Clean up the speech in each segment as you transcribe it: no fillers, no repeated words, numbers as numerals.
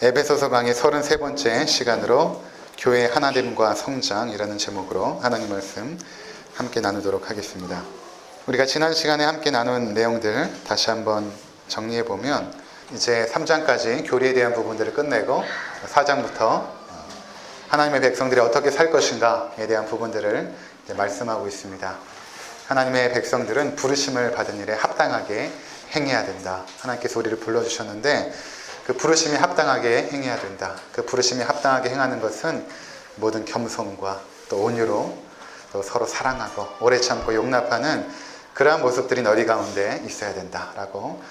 에베소서 강의 33번째 시간으로 교회 하나됨과 성장이라는 제목으로 하나님 말씀 함께 나누도록 하겠습니다. 우리가 지난 시간에 함께 나눈 내용들 다시 한번 정리해 보면 이제 3장까지 교리에 대한 부분들을 끝내고 4장부터 하나님의 백성들이 어떻게 살 것인가에 대한 부분들을 이제 말씀하고 있습니다. 하나님의 백성들은 부르심을 받은 일에 합당하게 행해야 된다. 하나님께서 우리를 불러주셨는데 그 부르심이 합당하게 행해야 된다. 그 부르심이 합당하게 행하는 것은 모든 겸손과 또 온유로 또 서로 사랑하고 오래 참고 용납하는 그러한 모습들이 너희 가운데 있어야 된다라고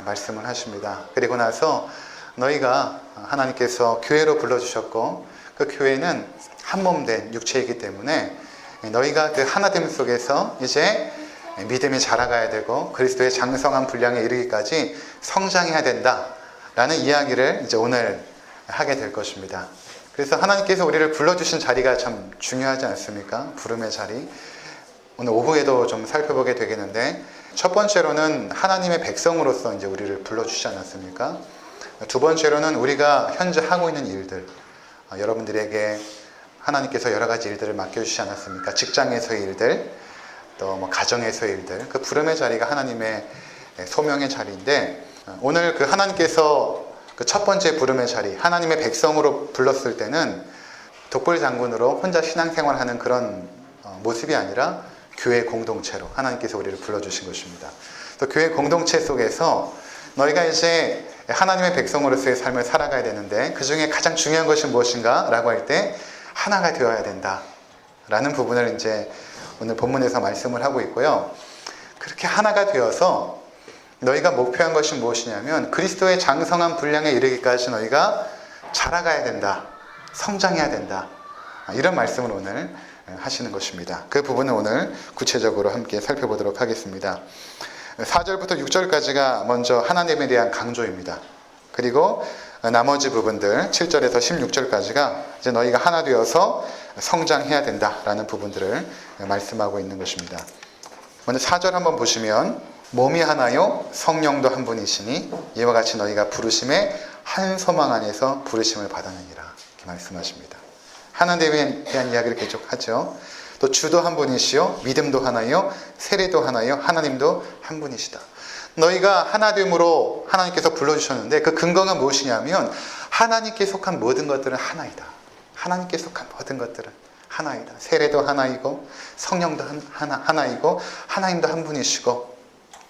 말씀을 하십니다. 그리고 나서 너희가 하나님께서 교회로 불러주셨고 그 교회는 한 몸 된 육체이기 때문에 너희가 그 하나됨 속에서 이제 믿음이 자라가야 되고 그리스도의 장성한 분량에 이르기까지 성장해야 된다 라는 이야기를 이제 오늘 하게 될 것입니다. 그래서 하나님께서 우리를 불러주신 자리가 참 중요하지 않습니까? 부름의 자리. 오늘 오후에도 좀 살펴보게 되겠는데 첫 번째로는 하나님의 백성으로서 이제 우리를 불러주시지 않았습니까? 두 번째로는 우리가 현재 하고 있는 일들, 여러분들에게 하나님께서 여러 가지 일들을 맡겨주시지 않았습니까? 직장에서의 일들, 또 뭐 가정에서의 일들, 그 부름의 자리가 하나님의 소명의 자리인데 오늘 그 하나님께서 그 첫 번째 부름의 자리, 하나님의 백성으로 불렀을 때는 독불장군으로 혼자 신앙생활하는 그런 모습이 아니라 교회 공동체로 하나님께서 우리를 불러주신 것입니다. 또 교회 공동체 속에서 너희가 이제 하나님의 백성으로서의 삶을 살아가야 되는데 그 중에 가장 중요한 것이 무엇인가? 라고 할 때 하나가 되어야 된다 라는 부분을 이제 오늘 본문에서 말씀을 하고 있고요. 그렇게 하나가 되어서 너희가 목표한 것이 무엇이냐면 그리스도의 장성한 분량에 이르기까지 너희가 자라가야 된다. 성장해야 된다. 이런 말씀을 오늘 하시는 것입니다. 그 부분을 오늘 구체적으로 함께 살펴보도록 하겠습니다. 4절부터 6절까지가 먼저 하나님에 대한 강조입니다. 그리고 나머지 부분들 7절에서 16절까지가 이제 너희가 하나 되어서 성장해야 된다라는 부분들을 말씀하고 있는 것입니다. 먼저 4절 한번 보시면 몸이 하나요 성령도 한 분이시니 이와 같이 너희가 부르심의 한 소망 안에서 부르심을 받았느니라 이렇게 말씀하십니다. 하나님에 대한 이야기를 계속하죠. 또 주도 한 분이시요 믿음도 하나요 세례도 하나요 하나님도 한 분이시다. 너희가 하나됨으로 하나님께서 불러주셨는데 그 근거가 무엇이냐면 하나님께 속한 모든 것들은 하나이다. 하나님께 속한 모든 것들은 하나이다. 세례도 하나이고 성령도 하나이고 하나님도 한 분이시고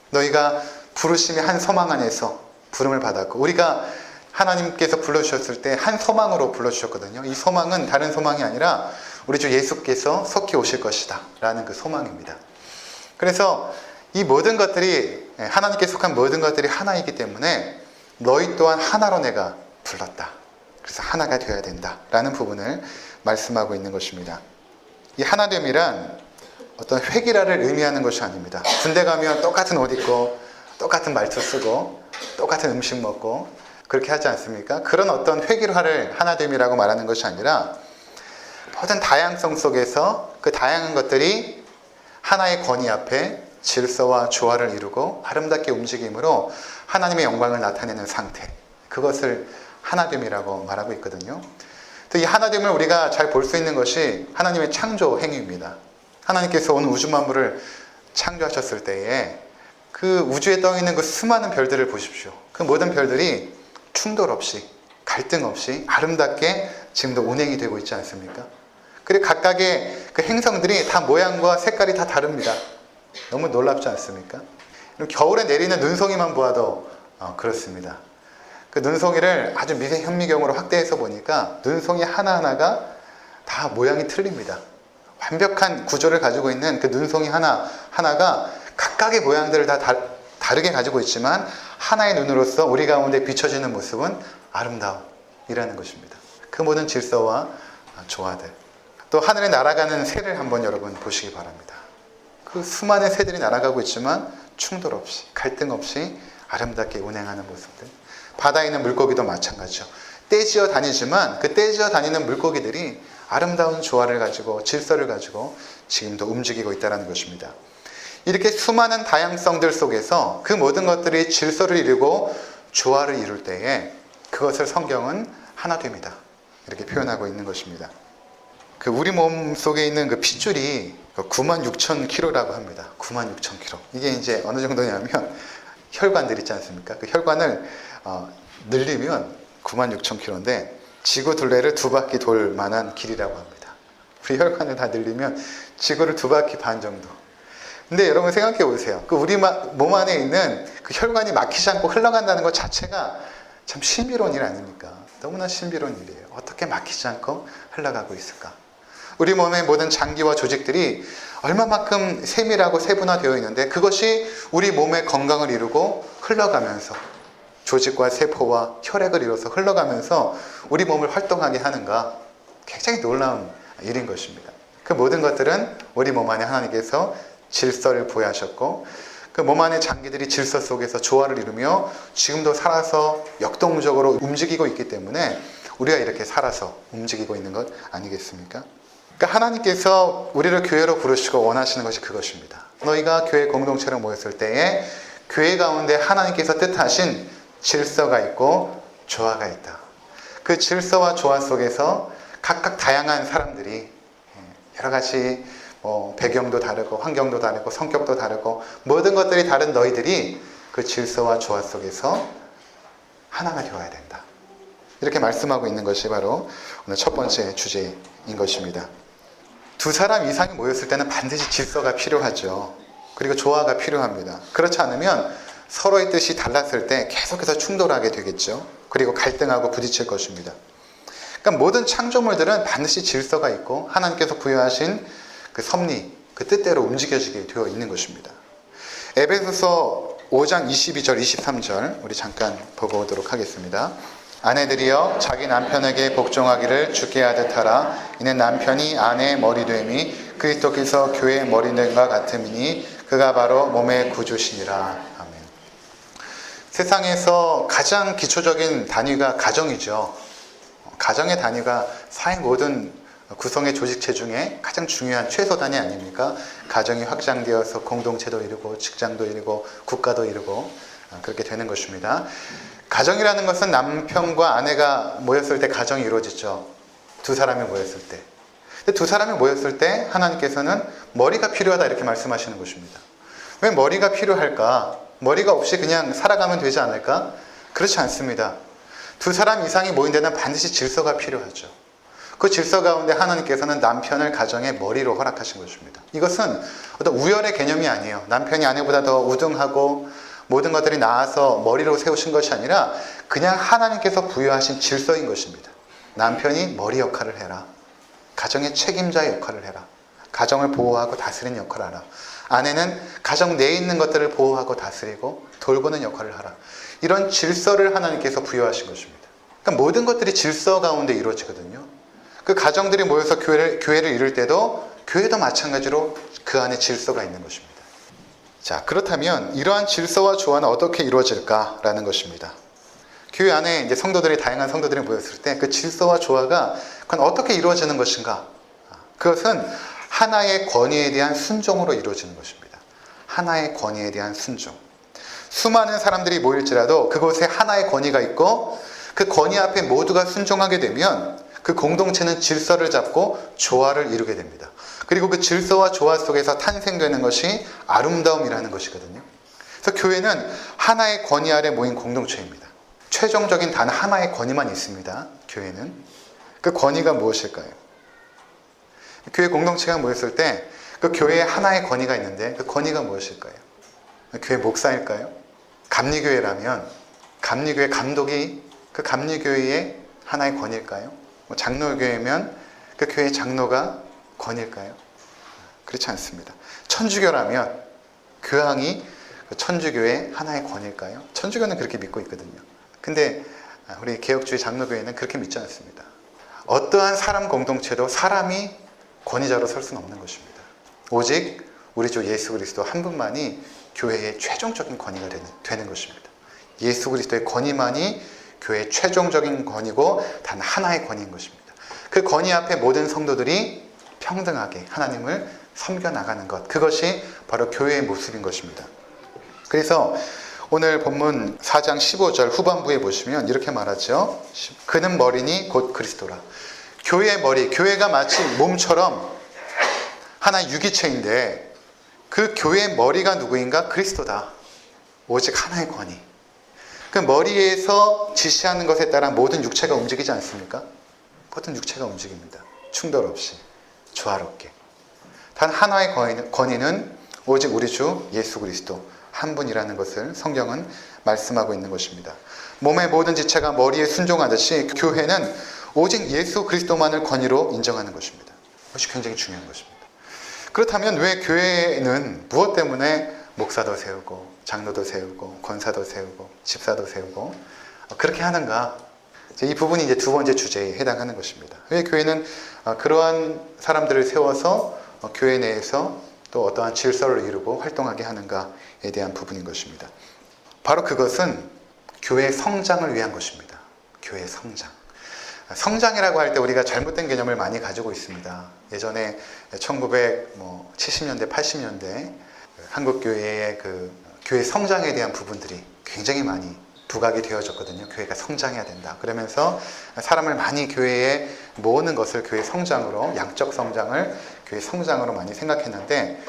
너희가 부르심의 한 소망 안에서 부름을 받았고 우리가 하나님께서 불러주셨을 때 한 소망으로 불러주셨거든요. 이 소망은 다른 소망이 아니라 우리 주 예수께서 속히 오실 것이다 라는 그 소망입니다. 그래서 이 모든 것들이 하나님께 속한 모든 것들이 하나이기 때문에 너희 또한 하나로 내가 불렀다. 그래서 하나가 되어야 된다 라는 부분을 말씀하고 있는 것입니다. 이 하나됨이란 어떤 획일화를 의미하는 것이 아닙니다. 군대 가면 똑같은 옷 입고 똑같은 말투 쓰고 똑같은 음식 먹고 그렇게 하지 않습니까? 그런 어떤 획일화를 하나됨이라고 말하는 것이 아니라 모든 다양성 속에서 그 다양한 것들이 하나의 권위 앞에 질서와 조화를 이루고 아름답게 움직임으로 하나님의 영광을 나타내는 상태, 그것을 하나됨이라고 말하고 있거든요. 또 이 하나됨을 우리가 잘 볼 수 있는 것이 하나님의 창조 행위입니다. 하나님께서 온 우주 만물을 창조하셨을 때에 그 우주에 떠 있는 그 수많은 별들을 보십시오. 그 모든 별들이 충돌 없이 갈등 없이 아름답게 지금도 운행이 되고 있지 않습니까? 그리고 각각의 그 행성들이 다 모양과 색깔이 다 다릅니다. 너무 놀랍지 않습니까? 겨울에 내리는 눈송이만 보아도 그렇습니다. 그 눈송이를 아주 미세 현미경으로 확대해서 보니까 눈송이 하나하나가 다 모양이 틀립니다. 완벽한 구조를 가지고 있는 그 눈송이 하나하나가 각각의 모양들을 다 다르게 가지고 있지만 하나의 눈으로서 우리 가운데 비춰지는 모습은 아름다움이라는 것입니다. 그 모든 질서와 조화들. 또 하늘에 날아가는 새를 한번 여러분 보시기 바랍니다. 그 수많은 새들이 날아가고 있지만 충돌 없이 갈등 없이 아름답게 운행하는 모습들. 바다에 있는 물고기도 마찬가지죠. 떼지어 다니지만 그 떼지어 다니는 물고기들이 아름다운 조화를 가지고 질서를 가지고 지금도 움직이고 있다는 것입니다. 이렇게 수많은 다양성들 속에서 그 모든 것들이 질서를 이루고 조화를 이룰 때에 그것을 성경은 하나됨이다. 이렇게 표현하고 있는 것입니다. 그 우리 몸 속에 있는 그 핏줄이 96,000kg라고 합니다. 96,000kg. 이게 이제 어느 정도냐면 혈관들 있지 않습니까? 그 혈관을 늘리면 96,000kg인데 지구 둘레를 2바퀴 돌 만한 길이라고 합니다. 우리 혈관을 다 늘리면 지구를 2바퀴 반 정도. 근데 여러분 생각해 보세요. 그 우리 몸 안에 있는 그 혈관이 막히지 않고 흘러간다는 것 자체가 참 신비로운 일 아닙니까? 너무나 신비로운 일이에요. 어떻게 막히지 않고 흘러가고 있을까? 우리 몸의 모든 장기와 조직들이 얼마만큼 세밀하고 세분화되어 있는데 그것이 우리 몸의 건강을 이루고 흘러가면서 조직과 세포와 혈액을 이뤄서 흘러가면서 우리 몸을 활동하게 하는가? 굉장히 놀라운 일인 것입니다. 그 모든 것들은 우리 몸 안에 하나님께서 질서를 부여하셨고 그 몸 안의 장기들이 질서 속에서 조화를 이루며 지금도 살아서 역동적으로 움직이고 있기 때문에 우리가 이렇게 살아서 움직이고 있는 것 아니겠습니까? 그러니까 하나님께서 우리를 교회로 부르시고 원하시는 것이 그것입니다. 너희가 교회 공동체로 모였을 때에 교회 가운데 하나님께서 뜻하신 질서가 있고 조화가 있다. 그 질서와 조화 속에서 각각 다양한 사람들이 여러 가지 배경도 다르고 환경도 다르고 성격도 다르고 모든 것들이 다른 너희들이 그 질서와 조화 속에서 하나가 되어야 된다. 이렇게 말씀하고 있는 것이 바로 오늘 첫 번째 주제인 것입니다. 두 사람 이상이 모였을 때는 반드시 질서가 필요하죠. 그리고 조화가 필요합니다. 그렇지 않으면 서로의 뜻이 달랐을 때 계속해서 충돌하게 되겠죠. 그리고 갈등하고 부딪힐 것입니다. 그러니까 모든 창조물들은 반드시 질서가 있고 하나님께서 부여하신 그 섭리, 그 뜻대로 움직여지게 되어 있는 것입니다. 에베소서 5장 22절, 23절 우리 잠깐 보고 오도록 하겠습니다. 아내들이여 자기 남편에게 복종하기를 주께 하듯 하라. 이는 남편이 아내의 머리됨이 그리스도께서 교회의 머리됨과 같음이니 그가 바로 몸의 구주시니라. 아멘. 세상에서 가장 기초적인 단위가 가정이죠. 가정의 단위가 사회 모든 구성의 조직체 중에 가장 중요한 최소 단위 아닙니까? 가정이 확장되어서 공동체도 이루고 직장도 이루고 국가도 이루고 그렇게 되는 것입니다. 가정이라는 것은 남편과 아내가 모였을 때 가정이 이루어지죠. 두 사람이 모였을 때. 근데 두 사람이 모였을 때 하나님께서는 머리가 필요하다 이렇게 말씀하시는 것입니다. 왜 머리가 필요할까? 머리가 없이 그냥 살아가면 되지 않을까? 그렇지 않습니다. 두 사람 이상이 모인 데는 반드시 질서가 필요하죠. 그 질서 가운데 하나님께서는 남편을 가정의 머리로 허락하신 것입니다. 이것은 어떤 우열의 개념이 아니에요. 남편이 아내보다 더 우등하고 모든 것들이 나아서 머리로 세우신 것이 아니라 그냥 하나님께서 부여하신 질서인 것입니다. 남편이 머리 역할을 해라. 가정의 책임자의 역할을 해라. 가정을 보호하고 다스리는 역할을 하라. 아내는 가정 내에 있는 것들을 보호하고 다스리고 돌보는 역할을 하라. 이런 질서를 하나님께서 부여하신 것입니다. 그러니까 모든 것들이 질서 가운데 이루어지거든요. 그 가정들이 모여서 교회를 이룰 때도 교회도 마찬가지로 그 안에 질서가 있는 것입니다. 자, 그렇다면 이러한 질서와 조화는 어떻게 이루어질까라는 것입니다. 교회 안에 이제 다양한 성도들이 모였을 때 그 질서와 조화가 그건 어떻게 이루어지는 것인가? 그것은 하나의 권위에 대한 순종으로 이루어지는 것입니다. 하나의 권위에 대한 순종. 수많은 사람들이 모일지라도 그곳에 하나의 권위가 있고 그 권위 앞에 모두가 순종하게 되면 그 공동체는 질서를 잡고 조화를 이루게 됩니다. 그리고 그 질서와 조화 속에서 탄생되는 것이 아름다움이라는 것이거든요. 그래서 교회는 하나의 권위 아래 모인 공동체입니다. 최종적인 단 하나의 권위만 있습니다. 교회는. 그 권위가 무엇일까요? 교회 공동체가 모였을 때 그 교회에 하나의 권위가 있는데 그 권위가 무엇일까요? 교회 목사일까요? 감리교회라면 감리교회 감독이 그 감리교회의 하나의 권위일까요? 장로교회면 그 교회의 장로가 권위일까요? 그렇지 않습니다. 천주교라면 교황이 그 천주교의 하나의 권위일까요? 천주교는 그렇게 믿고 있거든요. 근데 우리 개혁주의 장로교회는 그렇게 믿지 않습니다. 어떠한 사람 공동체도 사람이 권위자로 설 수는 없는 것입니다. 오직 우리 주 예수 그리스도 한 분만이 교회의 최종적인 권위가 되는 것입니다. 예수 그리스도의 권위만이 교회의 최종적인 권위고 단 하나의 권위인 것입니다. 그 권위 앞에 모든 성도들이 평등하게 하나님을 섬겨나가는 것, 그것이 바로 교회의 모습인 것입니다. 그래서 오늘 본문 4장 15절 후반부에 보시면 이렇게 말하죠. 그는 머리니 곧 그리스도라. 교회의 머리, 교회가 마치 몸처럼 하나의 유기체인데 그 교회의 머리가 누구인가? 그리스도다. 오직 하나의 권위. 그 머리에서 지시하는 것에 따라 모든 육체가 움직이지 않습니까? 모든 육체가 움직입니다. 충돌 없이 조화롭게. 단 하나의 권위는 오직 우리 주 예수 그리스도 한 분이라는 것을 성경은 말씀하고 있는 것입니다. 몸의 모든 지체가 머리에 순종하듯이 교회는 오직 예수 그리스도만을 권위로 인정하는 것입니다. 그것이 굉장히 중요한 것입니다. 그렇다면 왜 교회는 무엇 때문에 목사도 세우고 장로도 세우고 권사도 세우고 집사도 세우고 그렇게 하는가? 이 부분이 이제 두 번째 주제에 해당하는 것입니다. 왜 교회는 그러한 사람들을 세워서 교회 내에서 또 어떠한 질서를 이루고 활동하게 하는가에 대한 부분인 것입니다. 바로 그것은 교회의 성장을 위한 것입니다. 교회의 성장. 성장이라고 할 때 우리가 잘못된 개념을 많이 가지고 있습니다. 예전에 1970년대, 80년대 한국교회의 그 교회 성장에 대한 부분들이 굉장히 많이 부각이 되어졌거든요. 교회가 성장해야 된다. 그러면서 사람을 많이 교회에 모으는 것을 교회 성장으로, 양적 성장을 교회 성장으로 많이 생각했는데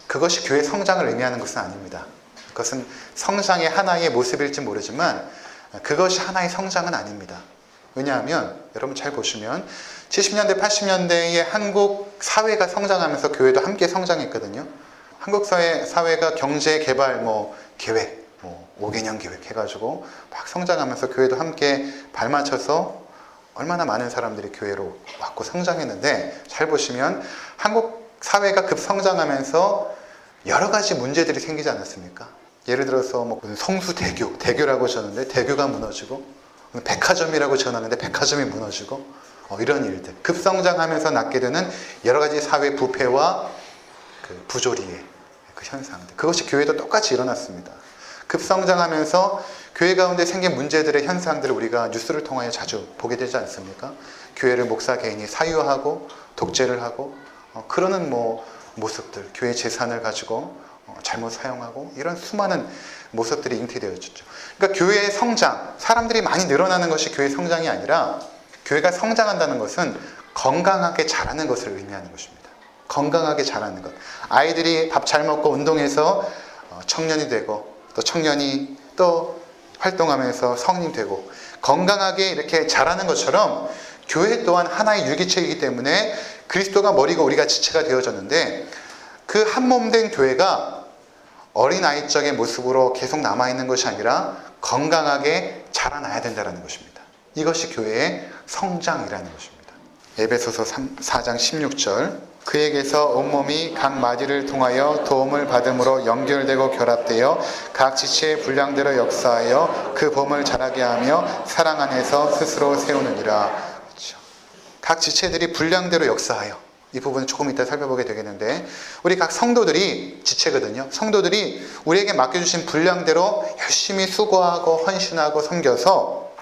그것이 교회 성장을 의미하는 것은 아닙니다. 그것은 성장의 하나의 모습일지 모르지만 그것이 하나의 성장은 아닙니다. 왜냐하면 여러분 잘 보시면 70년대, 80년대에 한국 사회가 성장하면서 교회도 함께 성장했거든요. 한국 사회가 경제 개발 계획, 5개년 계획 해가지고 막 성장하면서 교회도 함께 발맞춰서 얼마나 많은 사람들이 교회로 왔고 성장했는데 잘 보시면 한국 사회가 급성장하면서 여러 가지 문제들이 생기지 않았습니까? 예를 들어서 무슨 성수대교라고 졌는데 대교가 무너지고 백화점이라고 지어놨는데 백화점이 무너지고 이런 일들 급성장하면서 낳게 되는 여러 가지 사회 부패와 그 부조리의 그 현상들 그것이 교회도 똑같이 일어났습니다. 급성장하면서 교회 가운데 생긴 문제들의 현상들을 우리가 뉴스를 통하여 자주 보게 되지 않습니까? 교회를 목사 개인이 사유하고 독재를 하고 그러는 모습들 교회 재산을 가지고 잘못 사용하고 이런 수많은 모습들이 잉태되어졌죠. 그러니까 교회의 성장, 사람들이 많이 늘어나는 것이 교회의 성장이 아니라 교회가 성장한다는 것은 건강하게 자라는 것을 의미하는 것입니다. 건강하게 자라는 것. 아이들이 밥 잘 먹고 운동해서 청년이 되고 또 청년이 또 활동하면서 성인이 되고 건강하게 이렇게 자라는 것처럼 교회 또한 하나의 유기체이기 때문에 그리스도가 머리고 우리가 지체가 되어졌는데 그 한 몸 된 교회가 어린아이적인 모습으로 계속 남아있는 것이 아니라 건강하게 자라나야 된다는 것입니다. 이것이 교회의 성장이라는 것입니다. 에베소서 4장 16절 그에게서 온몸이 각 마디를 통하여 도움을 받음으로 연결되고 결합되어 각 지체의 분량대로 역사하여 그 몸을 자라게 하며 사랑 안에서 스스로 세우느니라. 그렇죠. 각 지체들이 분량대로 역사하여 이 부분은 조금 이따 살펴보게 되겠는데 우리 각 성도들이 지체거든요. 성도들이 우리에게 맡겨주신 분량대로 열심히 수고하고 헌신하고 섬겨서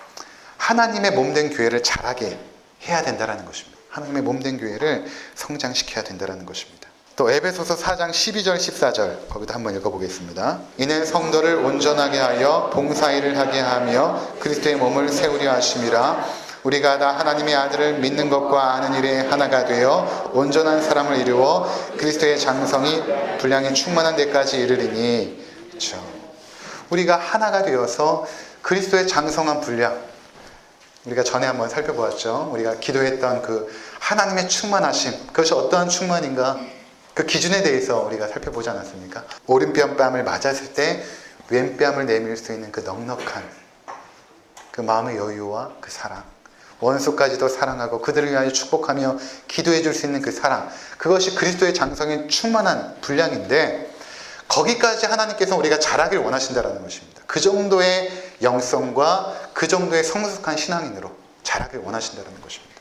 하나님의 몸된 교회를 자라게 해야 된다는 것입니다. 하나님의 몸된 교회를 성장시켜야 된다는 것입니다. 또 에베소서 4장 12절 14절 거기도 한번 읽어보겠습니다. 이는 성도를 온전하게 하여 봉사일을 하게 하며 그리스도의 몸을 세우려 하심이라. 우리가 다 하나님의 아들을 믿는 것과 아는 일에 하나가 되어 온전한 사람을 이루어 그리스도의 장성이 분량이 충만한 데까지 이르리니. 그렇죠. 우리가 하나가 되어서 그리스도의 장성한 분량 우리가 전에 한번 살펴보았죠. 우리가 기도했던 그 하나님의 충만하심 그것이 어떠한 충만인가 그 기준에 대해서 우리가 살펴보지 않았습니까? 오른뺨을 맞았을 때 왼뺨을 내밀 수 있는 그 넉넉한 그 마음의 여유와 그 사랑 원수까지도 사랑하고 그들을 위하여 축복하며 기도해 줄 수 있는 그 사랑 그것이 그리스도의 장성인 충만한 분량인데 거기까지 하나님께서 우리가 자라길 원하신다는 것입니다. 그 정도의 영성과 그 정도의 성숙한 신앙인으로 자라길 원하신다는 것입니다.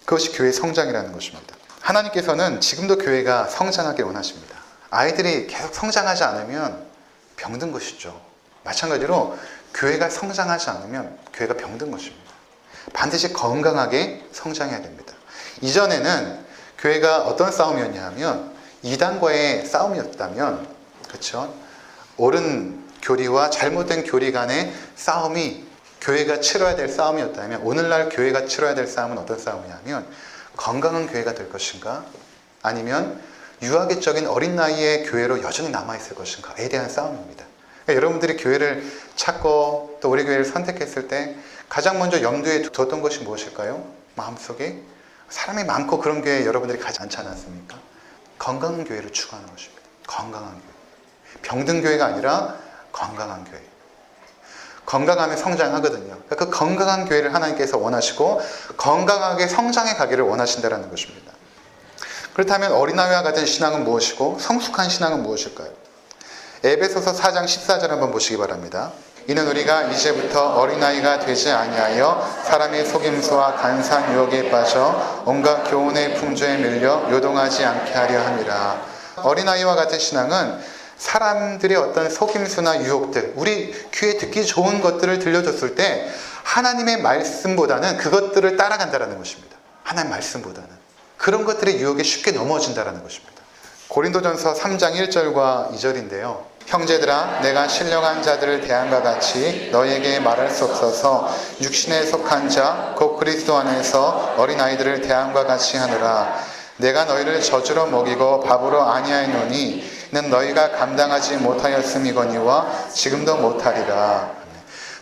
그것이 교회의 성장이라는 것입니다. 하나님께서는 지금도 교회가 성장하길 원하십니다. 아이들이 계속 성장하지 않으면 병든 것이죠. 마찬가지로 교회가 성장하지 않으면 교회가 병든 것입니다. 반드시 건강하게 성장해야 됩니다. 이전에는 교회가 어떤 싸움이었냐 하면 이단과의 싸움이었다면 그렇죠? 옳은 교리와 잘못된 교리 간의 싸움이 교회가 치러야 될 싸움이었다면 오늘날 교회가 치러야 될 싸움은 어떤 싸움이냐면 건강한 교회가 될 것인가 아니면 유아기적인 어린 나이의 교회로 여전히 남아있을 것인가에 대한 싸움입니다. 그러니까 여러분들이 교회를 찾고 또 우리 교회를 선택했을 때 가장 먼저 염두에 두었던 것이 무엇일까요? 마음속에 사람이 많고 그런 교회에 여러분들이 가지 않지 않았습니까? 건강한 교회를 추구하는 것입니다. 건강한 교회. 병든 교회가 아니라 건강한 교회. 건강하면 성장하거든요. 그러니까 그 건강한 교회를 하나님께서 원하시고 건강하게 성장해 가기를 원하신다는 것입니다. 그렇다면 어린아이와 같은 신앙은 무엇이고 성숙한 신앙은 무엇일까요? 에베소서 4장 14절 한번 보시기 바랍니다. 이는 우리가 이제부터 어린아이가 되지 아니하여 사람의 속임수와 간사한 유혹에 빠져 온갖 교훈의 풍조에 밀려 요동하지 않게 하려 함이라. 어린아이와 같은 신앙은 사람들의 어떤 속임수나 유혹들, 우리 귀에 듣기 좋은 것들을 들려줬을 때 하나님의 말씀보다는 그것들을 따라간다는 것입니다. 하나님의 말씀보다는. 그런 것들의 유혹에 쉽게 넘어진다는 것입니다. 고린도전서 3장 1절과 2절인데요. 형제들아 내가 신령한 자들을 대함과 같이 너희에게 말할 수 없어서 육신에 속한 자 곧 그리스도 안에서 어린아이들을 대함과 같이 하느라. 내가 너희를 젖으로 먹이고 밥으로 아니하였노니 는 너희가 감당하지 못하였음이거니와 지금도 못하리라.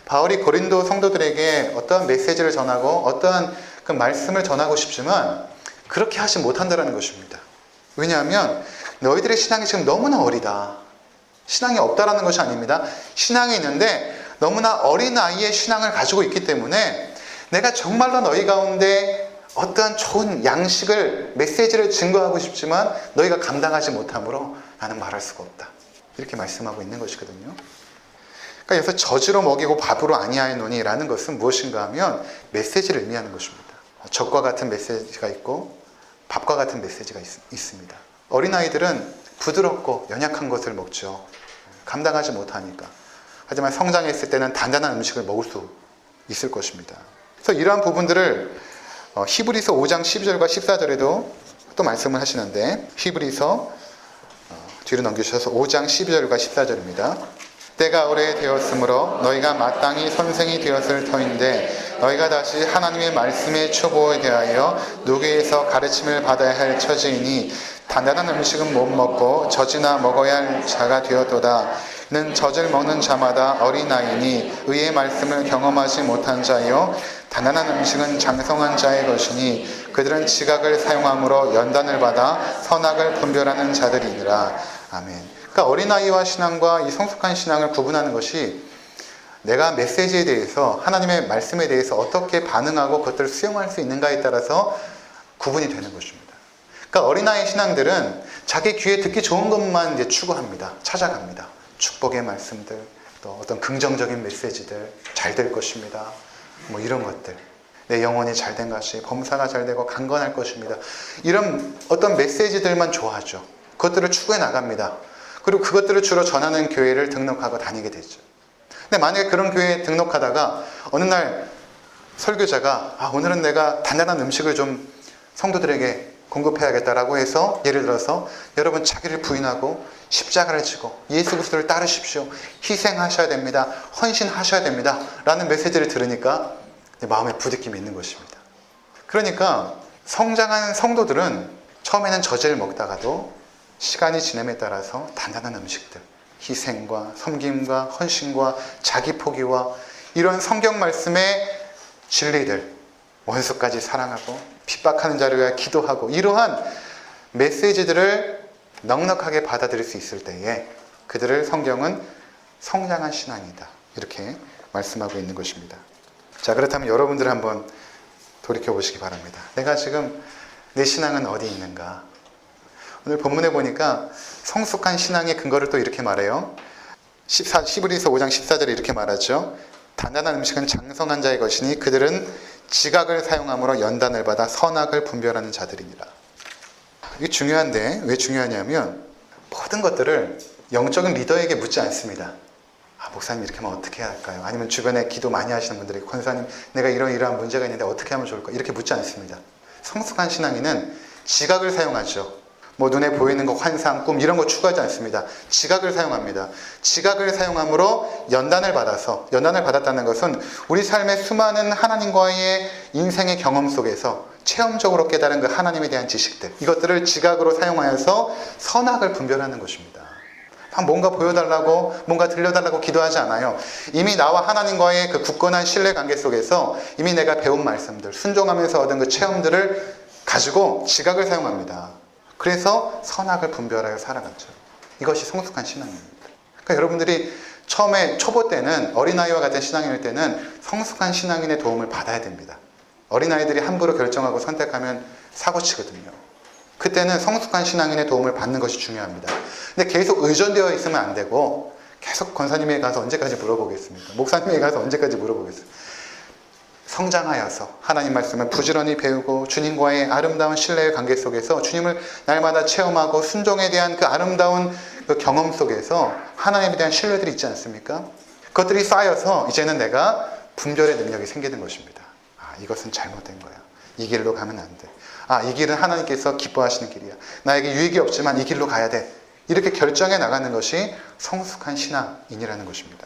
바울이 고린도 성도들에게 어떠한 메시지를 전하고 어떠한 그 말씀을 전하고 싶지만 그렇게 하지 못한다는 것입니다. 왜냐하면 너희들의 신앙이 지금 너무나 어리다. 신앙이 없다라는 것이 아닙니다. 신앙이 있는데 너무나 어린 아이의 신앙을 가지고 있기 때문에 내가 정말로 너희 가운데 어떠한 좋은 양식을 메시지를 증거하고 싶지만 너희가 감당하지 못함으로 나는 말할 수가 없다. 이렇게 말씀하고 있는 것이거든요. 그러니까 여기서 젖으로 먹이고 밥으로 아니하였노니 라는 것은 무엇인가 하면 메시지를 의미하는 것입니다. 젖과 같은 메시지가 있고 밥과 같은 메시지가 있습니다. 어린아이들은 부드럽고 연약한 것을 먹죠. 감당하지 못하니까. 하지만 성장했을 때는 단단한 음식을 먹을 수 있을 것입니다. 그래서 이러한 부분들을 히브리서 5장 12절과 14절에도 또 말씀을 하시는데 히브리서 뒤로 넘기셔서 5장 12절과 14절입니다. 때가 오래되었으므로 너희가 마땅히 선생이 되었을 터인데 너희가 다시 하나님의 말씀의 초보에 대하여 누구에서 가르침을 받아야 할 처지이니 단단한 음식은 못 먹고 젖이나 먹어야 할 자가 되었도다. 는 젖을 먹는 자마다 어린아이니 의의 말씀을 경험하지 못한 자요 단단한 음식은 장성한 자의 것이니 그들은 지각을 사용함으로 연단을 받아 선악을 분별하는 자들이니라. 아멘. 그러니까 어린아이와 신앙과 이 성숙한 신앙을 구분하는 것이 내가 메시지에 대해서 하나님의 말씀에 대해서 어떻게 반응하고 그것들을 수용할 수 있는가에 따라서 구분이 되는 것입니다. 그러니까 어린아이 신앙들은 자기 귀에 듣기 좋은 것만 이제 추구합니다. 찾아갑니다. 축복의 말씀들, 또 어떤 긍정적인 메시지들, 잘 될 것입니다. 뭐 이런 것들. 내 영혼이 잘된 것이, 범사가 잘되고 강건할 것입니다. 이런 어떤 메시지들만 좋아하죠. 그것들을 추구해 나갑니다. 그리고 그것들을 주로 전하는 교회를 등록하고 다니게 되죠. 근데 만약에 그런 교회에 등록하다가 어느 날 설교자가 오늘은 내가 단단한 음식을 좀 성도들에게 공급해야겠다라고 해서 예를 들어서 여러분 자기를 부인하고 십자가를 지고 예수 그리스도를 따르십시오. 희생하셔야 됩니다. 헌신하셔야 됩니다. 라는 메시지를 들으니까 마음에 부딪힘이 있는 것입니다. 그러니까 성장한 성도들은 처음에는 젖을 먹다가도 시간이 지남에 따라서 단단한 음식들, 희생과 섬김과 헌신과 자기 포기와 이런 성경 말씀의 진리들, 원수까지 사랑하고 핍박하는 자를 위하여 기도하고 이러한 메시지들을 넉넉하게 받아들일 수 있을 때에 그들을 성경은 성장한 신앙이다. 이렇게 말씀하고 있는 것입니다. 자, 그렇다면 여러분들 한번 돌이켜보시기 바랍니다. 내가 지금 내 신앙은 어디 있는가? 오늘 본문에 보니까 성숙한 신앙의 근거를 또 이렇게 말해요. 히브리서 5장 14절에 이렇게 말하죠. 단단한 음식은 장성한 자의 것이니 그들은 지각을 사용함으로 연단을 받아 선악을 분별하는 자들이니라. 이게 중요한데 왜 중요하냐면 모든 것들을 영적인 리더에게 묻지 않습니다. 목사님 이렇게 하면 어떻게 해야 할까요? 아니면 주변에 기도 많이 하시는 분들이 권사님 내가 이러한 문제가 있는데 어떻게 하면 좋을까? 이렇게 묻지 않습니다. 성숙한 신앙인은 지각을 사용하죠. 뭐 눈에 보이는 거, 환상, 꿈 이런 거 추구하지 않습니다. 지각을 사용합니다. 지각을 사용함으로 연단을 받았다는 것은 우리 삶의 수많은 하나님과의 인생의 경험 속에서 체험적으로 깨달은 그 하나님에 대한 지식들, 이것들을 지각으로 사용하여서 선악을 분별하는 것입니다. 뭔가 보여달라고, 뭔가 들려달라고 기도하지 않아요. 이미 나와 하나님과의 그 굳건한 신뢰 관계 속에서 이미 내가 배운 말씀들, 순종하면서 얻은 그 체험들을 가지고 지각을 사용합니다. 그래서 선악을 분별하여 살아갔죠. 이것이 성숙한 신앙입니다. 그러니까 여러분들이 처음에 초보 때는, 어린아이와 같은 신앙인일 때는 성숙한 신앙인의 도움을 받아야 됩니다. 어린아이들이 함부로 결정하고 선택하면 사고치거든요. 그때는 성숙한 신앙인의 도움을 받는 것이 중요합니다. 근데 계속 의존되어 있으면 안 되고 계속 권사님에게 가서 언제까지 물어보겠습니까? 목사님에게 가서 언제까지 물어보겠습니까? 성장하여서 하나님 말씀을 부지런히 배우고 주님과의 아름다운 신뢰의 관계 속에서 주님을 날마다 체험하고 순종에 대한 그 아름다운 그 경험 속에서 하나님에 대한 신뢰들이 있지 않습니까? 그것들이 쌓여서 이제는 내가 분별의 능력이 생기는 것입니다. 이것은 잘못된 거야. 이 길로 가면 안 돼. 이 길은 하나님께서 기뻐하시는 길이야. 나에게 유익이 없지만 이 길로 가야 돼. 이렇게 결정해 나가는 것이 성숙한 신앙인이라는 것입니다.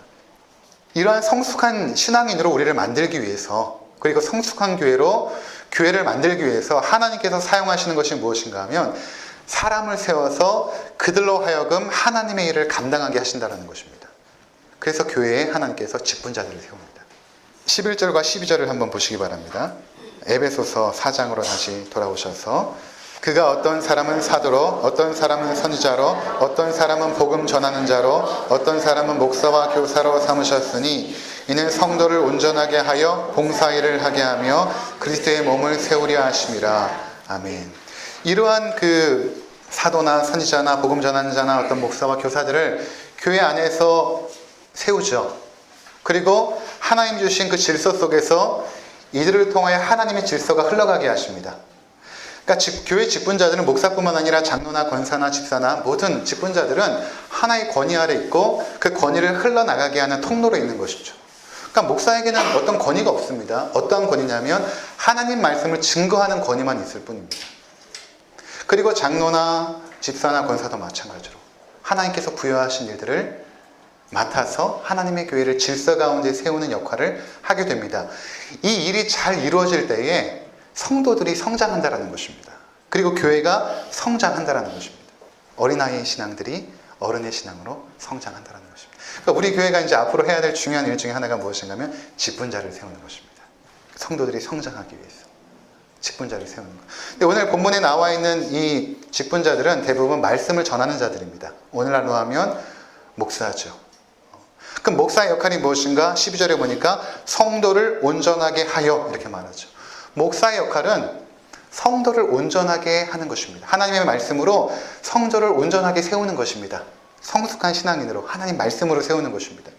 이러한 성숙한 신앙인으로 우리를 만들기 위해서, 그리고 성숙한 교회를 만들기 위해서 하나님께서 사용하시는 것이 무엇인가 하면 사람을 세워서 그들로 하여금 하나님의 일을 감당하게 하신다는 것입니다. 그래서 교회에 하나님께서 직분자들을 세웁니다. 11절과 12절을 한번 보시기 바랍니다. 에베소서 4장으로 다시 돌아오셔서 그가 어떤 사람은 사도로, 어떤 사람은 선지자로, 어떤 사람은 복음 전하는 자로, 어떤 사람은 목사와 교사로 삼으셨으니 이는 성도를 온전하게 하여 봉사일을 하게 하며 그리스도의 몸을 세우려 하심이라. 아멘. 이러한 그 사도나 선지자나 복음 전하는 자나 어떤 목사와 교사들을 교회 안에서 세우죠. 그리고 하나님 주신 그 질서 속에서 이들을 통하여 하나님의 질서가 흘러가게 하십니다. 그러니까 교회 직분자들은 목사뿐만 아니라 장로나 권사나 집사나 모든 직분자들은 하나의 권위 아래 있고 그 권위를 흘러나가게 하는 통로로 있는 것이죠. 그러니까 목사에게는 어떤 권위가 없습니다. 어떠한 권위냐면 하나님 말씀을 증거하는 권위만 있을 뿐입니다. 그리고 장로나 집사나 권사도 마찬가지로 하나님께서 부여하신 일들을 맡아서 하나님의 교회를 질서 가운데 세우는 역할을 하게 됩니다. 이 일이 잘 이루어질 때에 성도들이 성장한다는 것입니다. 그리고 교회가 성장한다는 것입니다. 어린아이의 신앙들이 어른의 신앙으로 성장한다는 것입니다. 그러니까 우리 교회가 이제 앞으로 해야 될 중요한 일 중에 하나가 무엇인가 하면 직분자를 세우는 것입니다. 성도들이 성장하기 위해서 직분자를 세우는 것. 근데 오늘 본문에 나와 있는 이 직분자들은 대부분 말씀을 전하는 자들입니다. 오늘날로 하면 목사죠. 그럼 목사의 역할이 무엇인가? 12절에 보니까 성도를 온전하게 하여 이렇게 말하죠. 목사의 역할은 성도를 온전하게 하는 것입니다. 하나님의 말씀으로 성도를 온전하게 세우는 것입니다. 성숙한 신앙인으로 하나님 말씀으로 세우는 것입니다.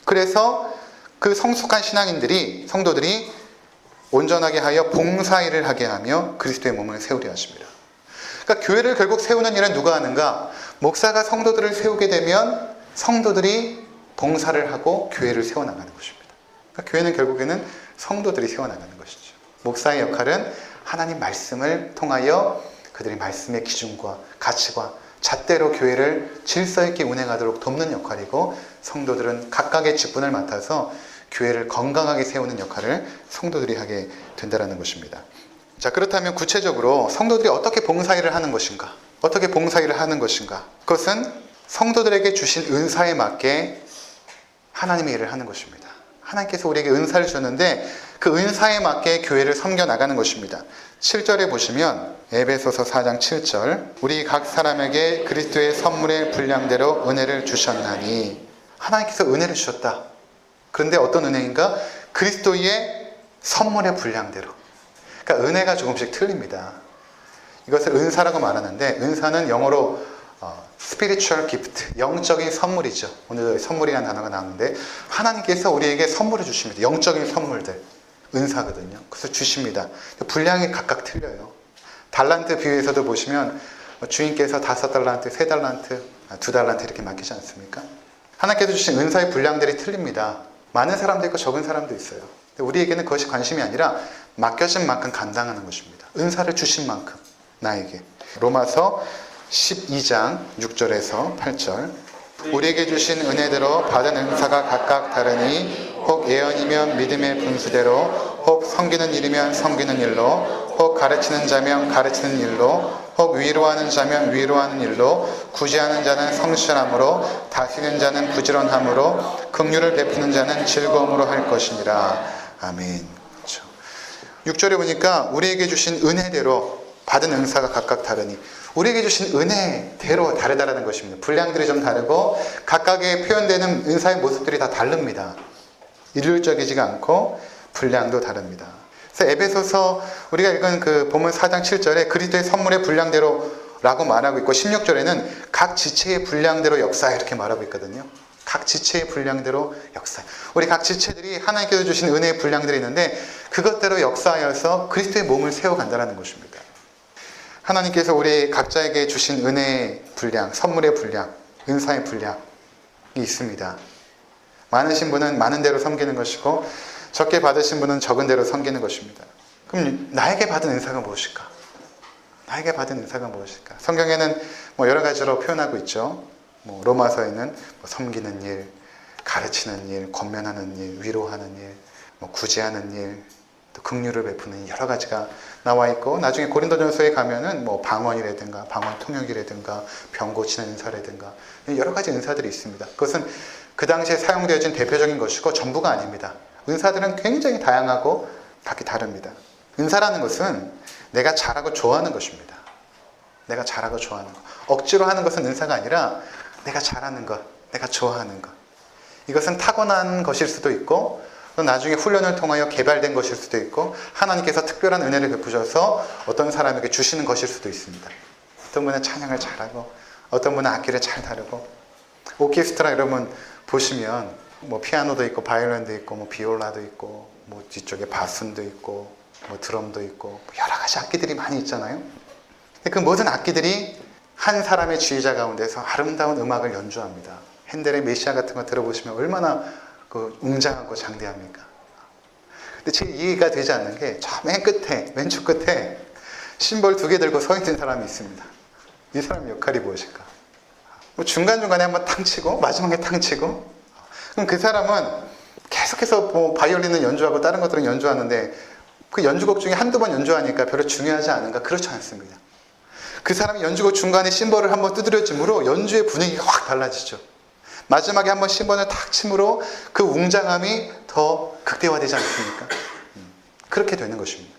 그래서 그 성숙한 성도들이 온전하게 하여 봉사일을 하게 하며 그리스도의 몸을 세우려 하십니다. 그러니까 교회를 결국 세우는 일은 누가 하는가? 목사가 성도들을 세우게 되면 성도들이 봉사를 하고 교회를 세워나가는 것입니다. 그러니까 교회는 결국에는 성도들이 세워나가는 것이죠. 목사의 역할은 하나님 말씀을 통하여 그들의 말씀의 기준과 가치와 잣대로 교회를 질서 있게 운행하도록 돕는 역할이고, 성도들은 각각의 직분을 맡아서 교회를 건강하게 세우는 역할을 성도들이 하게 된다는 것입니다. 자, 그렇다면 구체적으로 성도들이 어떻게 봉사일을 하는 것인가? 어떻게 봉사일을 하는 것인가? 그것은 성도들에게 주신 은사에 맞게 하나님의 일을 하는 것입니다. 하나님께서 우리에게 은사를 주셨는데 그 은사에 맞게 교회를 섬겨나가는 것입니다. 7절에 보시면 에베소서 4장 7절 우리 각 사람에게 그리스도의 선물의 분량대로 은혜를 주셨나니, 하나님께서 은혜를 주셨다. 그런데 어떤 은혜인가? 그리스도의 선물의 분량대로. 그러니까 은혜가 조금씩 틀립니다. 이것을 은사라고 말하는데, 은사는 영어로 spiritual gift, 영적인 선물이죠. 오늘 선물이라는 단어가 나오는데 하나님께서 우리에게 선물을 주십니다. 영적인 선물들, 은사거든요. 그래서 주십니다. 분량이 각각 틀려요. 달란트 비유에서도 보시면 주인께서 5달란트, 3달란트, 2달란트 이렇게 맡기지 않습니까? 하나님께서 주신 은사의 분량들이 틀립니다. 많은 사람도 있고 적은 사람도 있어요. 근데 우리에게는 그것이 관심이 아니라 맡겨진 만큼 감당하는 것입니다. 은사를 주신 만큼 나에게. 로마서 12장 6절에서 8절. 우리에게 주신 은혜대로 받은 은사가 각각 다르니 혹 예언이면 믿음의 분수대로, 혹 섬기는 일이면 섬기는 일로, 혹 가르치는 자면 가르치는 일로, 혹 위로하는 자면 위로하는 일로, 구제하는 자는 성실함으로, 다스리는 자는 부지런함으로, 긍휼을 베푸는 자는 즐거움으로 할 것이니라. 아멘. 그렇죠. 6절에 보니까 우리에게 주신 은혜대로 받은 은사가 각각 다르니, 우리에게 주신 은혜대로 다르다라는 것입니다. 분량들이 좀 다르고 각각의 표현되는 은사의 모습들이 다 다릅니다. 일률적이지가 않고 분량도 다릅니다. 그래서 에베소서 우리가 읽은 그 본문 4장 7절에 그리스도의 선물의 분량대로라고 말하고 있고, 16절에는 각 지체의 분량대로 역사 이렇게 말하고 있거든요. 각 지체의 분량대로 역사. 우리 각 지체들이 하나님께서 주신 은혜의 분량들이 있는데 그것대로 역사하여서 그리스도의 몸을 세워간다는 것입니다. 하나님께서 우리 각자에게 주신 은혜의 분량, 선물의 분량, 은사의 분량이 있습니다. 많으신 분은 많은 대로 섬기는 것이고 적게 받으신 분은 적은 대로 섬기는 것입니다. 그럼 나에게 받은 은사가 무엇일까? 나에게 받은 은사가 무엇일까? 성경에는 여러 가지로 표현하고 있죠. 로마서에는 섬기는 일, 가르치는 일, 권면하는 일, 위로하는 일, 구제하는 일, 또 긍휼을 베푸는 여러 가지가 나와 있고, 나중에 고린도전서에 가면은 방언이라든가 방언 통역이라든가 병 고치는 은사라든가 여러 가지 은사들이 있습니다. 그것은 그 당시에 사용되어진 대표적인 것이고 전부가 아닙니다. 은사들은 굉장히 다양하고 각기 다릅니다. 은사라는 것은 내가 잘하고 좋아하는 것입니다. 내가 잘하고 좋아하는 것. 억지로 하는 것은 은사가 아니라 내가 잘하는 것, 내가 좋아하는 것. 이것은 타고난 것일 수도 있고 또 나중에 훈련을 통하여 개발된 것일 수도 있고, 하나님께서 특별한 은혜를 베푸셔서 어떤 사람에게 주시는 것일 수도 있습니다. 어떤 분은 찬양을 잘하고 어떤 분은 악기를 잘 다루고, 오케스트라 여러분 보시면 피아노도 있고 바이올린도 있고 비올라도 있고 뒤쪽에 바순도 있고 드럼도 있고 여러 가지 악기들이 많이 있잖아요. 근데 그 모든 악기들이 한 사람의 지휘자 가운데서 아름다운 음악을 연주합니다. 핸델의 메시아 같은 거 들어보시면 얼마나 웅장하고 장대합니까? 근데 제 이해가 되지 않는 게 저 맨 끝에, 왼쪽 끝에 심벌 2개 들고 서 있는 사람이 있습니다. 이 사람의 역할이 무엇일까? 중간중간에 한번 탕 치고 마지막에 탕 치고, 그럼 그 사람은 계속해서 바이올린은 연주하고 다른 것들은 연주하는데 그 연주곡 중에 한두 번 연주하니까 별로 중요하지 않은가? 그렇지 않습니다. 그 사람이 연주곡 중간에 심벌을 한번 두드려줌으로 연주의 분위기가 확 달라지죠. 마지막에 한번 심벌을 탁 침으로 그 웅장함이 더 극대화되지 않습니까? 그렇게 되는 것입니다.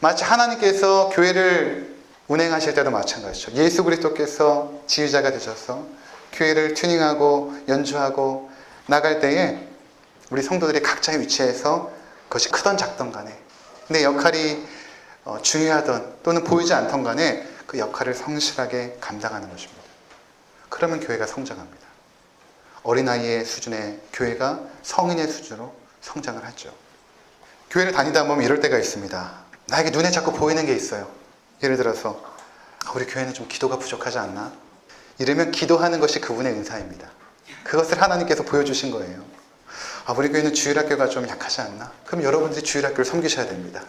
마치 하나님께서 교회를 운행하실 때도 마찬가지죠. 예수 그리스도께서 지휘자가 되셔서 교회를 튜닝하고 연주하고 나갈 때에 우리 성도들이 각자의 위치에서 그것이 크던 작던 간에 내 역할이 중요하던 또는 보이지 않던 간에 그 역할을 성실하게 감당하는 것입니다. 그러면 교회가 성장합니다. 어린아이의 수준의 교회가 성인의 수준으로 성장을 하죠. 교회를 다니다 보면 이럴 때가 있습니다. 나에게 눈에 자꾸 보이는 게 있어요. 예를 들어서 우리 교회는 좀 기도가 부족하지 않나? 이러면 기도하는 것이 그분의 은사입니다. 그것을 하나님께서 보여주신 거예요. 우리 교회는 주일학교가 좀 약하지 않나? 그럼 여러분들이 주일학교를 섬기셔야 됩니다.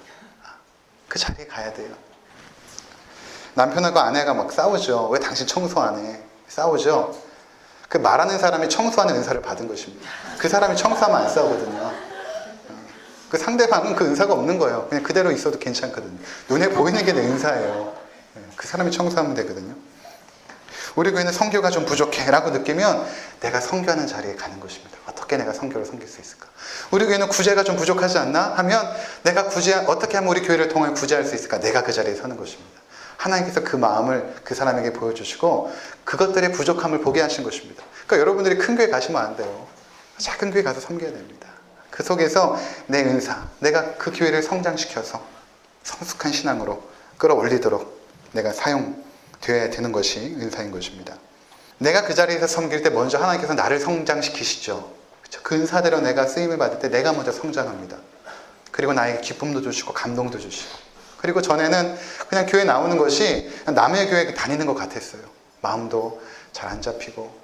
그 자리에 가야 돼요. 남편하고 아내가 막 싸우죠. 왜 당신 청소 안 해? 싸우죠. 그 말하는 사람이 청소하는 은사를 받은 것입니다. 그 사람이 청소하면 안 싸우거든요. 그 상대방은 그 은사가 없는 거예요. 그냥 그대로 있어도 괜찮거든요. 눈에 보이는 게 내 은사예요. 그 사람이 청소하면 되거든요. 우리 교회는 선교가 좀 부족해 라고 느끼면 내가 선교하는 자리에 가는 것입니다. 어떻게 내가 선교를 섬길 수 있을까? 우리 교회는 구제가 좀 부족하지 않나? 하면 내가 어떻게 하면 우리 교회를 통해 구제할 수 있을까? 내가 그 자리에 서는 것입니다. 하나님께서 그 마음을 그 사람에게 보여주시고 그것들의 부족함을 보게 하신 것입니다. 그러니까 여러분들이 큰 교회 가시면 안 돼요. 작은 교회 가서 섬겨야 됩니다. 그 속에서 내 은사, 내가 그 교회를 성장시켜서 성숙한 신앙으로 끌어올리도록 내가 사용되어야 되는 것이 은사인 것입니다. 내가 그 자리에서 섬길 때 먼저 하나님께서 나를 성장시키시죠. 그 은사대로 내가 쓰임을 받을 때 내가 먼저 성장합니다. 그리고 나에게 기쁨도 주시고 감동도 주시고, 그리고 전에는 그냥 교회 나오는 것이 남의 교회 다니는 것 같았어요. 마음도 잘 안 잡히고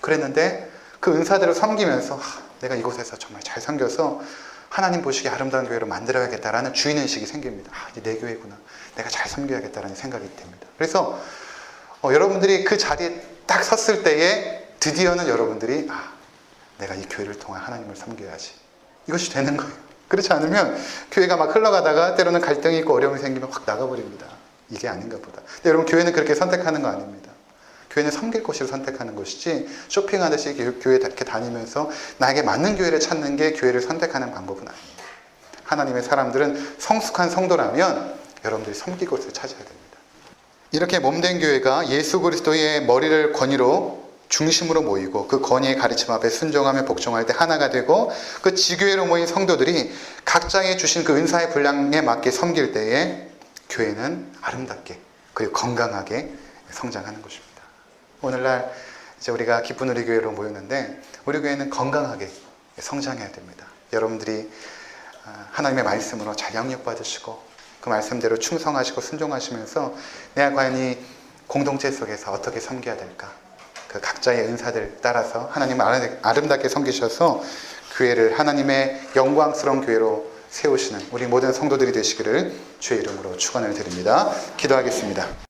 그랬는데 그 은사대로 섬기면서 내가 이곳에서 정말 잘 섬겨서 하나님 보시기에 아름다운 교회로 만들어야겠다라는 주인의식이 생깁니다. 이제 내 교회구나. 내가 잘 섬겨야겠다라는 생각이 됩니다. 그래서 여러분들이 그 자리에 딱 섰을 때에 드디어는 여러분들이 내가 이 교회를 통해 하나님을 섬겨야지. 이것이 되는 거예요. 그렇지 않으면 교회가 막 흘러가다가 때로는 갈등이 있고 어려움이 생기면 확 나가버립니다. 이게 아닌가 보다. 근데 여러분, 교회는 그렇게 선택하는 거 아닙니다. 교회는 섬길 곳을 선택하는 것이지 쇼핑하듯이 교회 이렇게 다니면서 나에게 맞는 교회를 찾는 게 교회를 선택하는 방법은 아니에요. 하나님의 사람들은 성숙한 성도라면 여러분들이 섬길 곳을 찾아야 됩니다. 이렇게 몸된 교회가 예수 그리스도의 머리를 권위로 중심으로 모이고 그 권위의 가르침 앞에 순종하며 복종할 때 하나가 되고 그 지교회로 모인 성도들이 각자의 주신 그 은사의 분량에 맞게 섬길 때에 교회는 아름답게 그리고 건강하게 성장하는 것입니다. 오늘날 이제 우리가 기쁜 우리 교회로 모였는데 우리 교회는 건강하게 성장해야 됩니다. 여러분들이 하나님의 말씀으로 잘 영역받으시고 그 말씀대로 충성하시고 순종하시면서 내가 과연 이 공동체 속에서 어떻게 섬겨야 될까? 그 각자의 은사들 따라서 하나님을 아름답게 섬기셔서 교회를 하나님의 영광스러운 교회로 세우시는 우리 모든 성도들이 되시기를 주의 이름으로 축원을 드립니다. 기도하겠습니다.